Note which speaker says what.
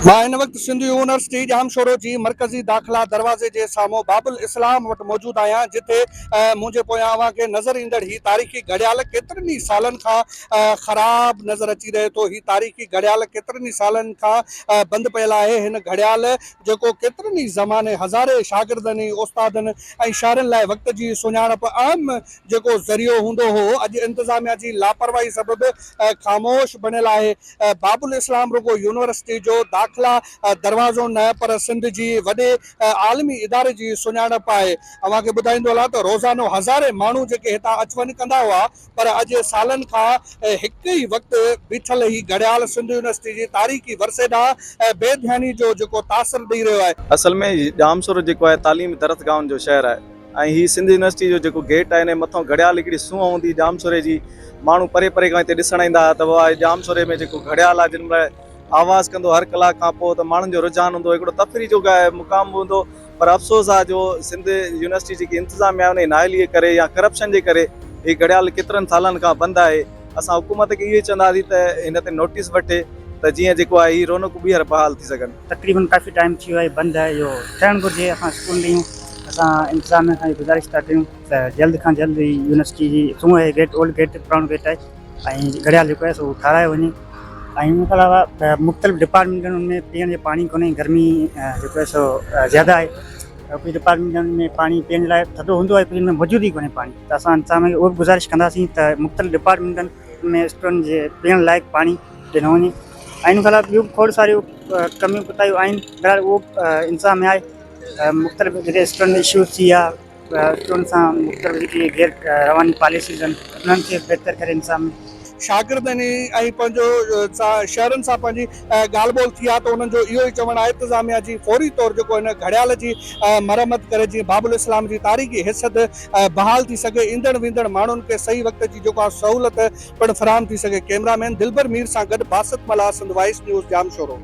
Speaker 1: मां इन वक्त सिंध यूनिवर्सिटी जाम शोरो जी मरकज़ी दाख़िला दरवाज़े जे साम्हूं बाबुल इस्लाम वटि मौजूदु आहियां, जिथे मुंहिंजे पोयां अव्हांखे नज़र ईंदड़ ही तारीख़ी घड़ियाल केतिरनि ई सालनि खां ख़राब नज़र अची रहे थो। ही तारीख़ी घड़ियाल केतिरनि ई सालनि खां बंदि पियल आहे। हिन घड़ियाल जेको केतिरनि ई ज़माने हज़ारे शागिर्दनि उस्तादनि ऐं शाइरनि लाइ वक़्त जी सुञाणप अहम जेको ज़रियो हूंदो हो, अॼु इंतिज़ामिया जी लापरवाही सबबि ख़ामोश बणियल आहे। बाबुल इस्लाम रुगो यूनिवर्सिटी जो दाख़िला दरवाज़ो न, पर सिंध जी वॾे आलमी इदारे जी सुञाणप आहे। अव्हांखे ॿुधाईंदो हलां त रोज़ानो हज़ारे माण्हू जेके हितां अचु वञु कंदा हुआ, पर अॼु सालनि खां हिकु ई वक़्तु बीठल ही घड़ियाल सिंध यूनिवर्सिटी जी तारीख़ी वरसे ॾांहुं बेध्यानी जो जेको तासिर ॾेई रहियो आहे।
Speaker 2: असल में जामसुर जेको आहे तालीम दरसगाहनि जो शहर आहे ऐं ही सिंध यूनिवर्सिटी जो जेको गेट आहे, मथां घड़ियाल हिकिड़ी सूंहं हूंदी जामसुरे जी। माण्हू परे परे खां हिते ॾिसण ईंदा त उहा जामसुरे में जेको घड़ियाल आहे, जिन महिल आवाज़ कंदो हर कलाक खां पोइ, त माण्हुनि जो रुझान हूंदो, हिकिड़ो तफ़री जो मुक़ाम हूंदो। पर अफ़सोस आहे जो सिंध यूनिवर्सिटी जेकी इंतिज़ामिया उन नाइली करे या करप्शन जे करे ही घड़ियाल केतिरनि सालनि खां बंदि आहे। असां हुकूमत खे इहो चवंदासीं त हिन ते नोटिस वठे त जीअं जेको आहे ही रौनक ॿीहर बहाल थी सघनि।
Speaker 3: तकरीबन काफ़ी टाइम थी वियो आहे बंदि आहे, इहो थियणु घुरिजे। असां स्कूल ॾियूं, असां इंतिज़ामिया खां गुज़ारिश था कयूं त जल्द खां जल्द यूनिवर्सिटी जी सूंहं आहे गेट, ओल्ड गेट, पुराणो गेट आहे, ऐं घड़ियाल जेको आहे सो ठारायो वञे। ऐं हिन खां अलावा मुख़्तलिफ़ डिपार्टमेंटनि में पीअण जो पाणी कोन्हे, गर्मी जेको आहे सो ज़्यादा आहे। कुझु डिपार्टमेंटनि में पाणी पीअण जे लाइ थधो हूंदो आहे, कुझु में मौजूदु ई कोन्हे पाणी। त असां इंतिज़ामिया खे उहो बि गुज़ारिश कंदासीं त मुख़्तलिफ़ डिपार्टमेंटनि में स्टूडेंट जे पीअण लाइक़ु पाणी ॾिनो वञे। ऐं इन खां अलावा ॿियूं खोड़ सारियूं कमियूं कुतायूं आहिनि, बहरहाल उहो इंतिज़ाम में आहे। मुख़्तलिफ़ जेके स्टूडेंट इशूज़ थी विया, स्टूडेंट सां मुख़्तलिफ़ जेकी गैर रवानी पॉलिसीज़ आहिनि, उन्हनि खे बहितर करे इंतिज़ाम
Speaker 1: शागिर्दनि ऐं पंहिंजो शहरनि सां पंहिंजी ॻाल्हि ॿोल थी आहे, त उन्हनि जो इहो ई चवणु आहे इंतिज़ामिया जी फौरी तौरु जेको हिन घड़ियाल जी मरम्मत करे जीअं बाबुल इस्लाम जी तारीख़ी हैसियत बहाल थी सघे, ईंदड़ वेंदड़ माण्हुनि खे सही वक़्त जी जेको आहे सहूलियत पिणु फ़राहम थी सघे। कैमरामैन दिलबर मीर सां गॾु बासित मला, सिंध वॉइस न्यूज़, जामशोरो।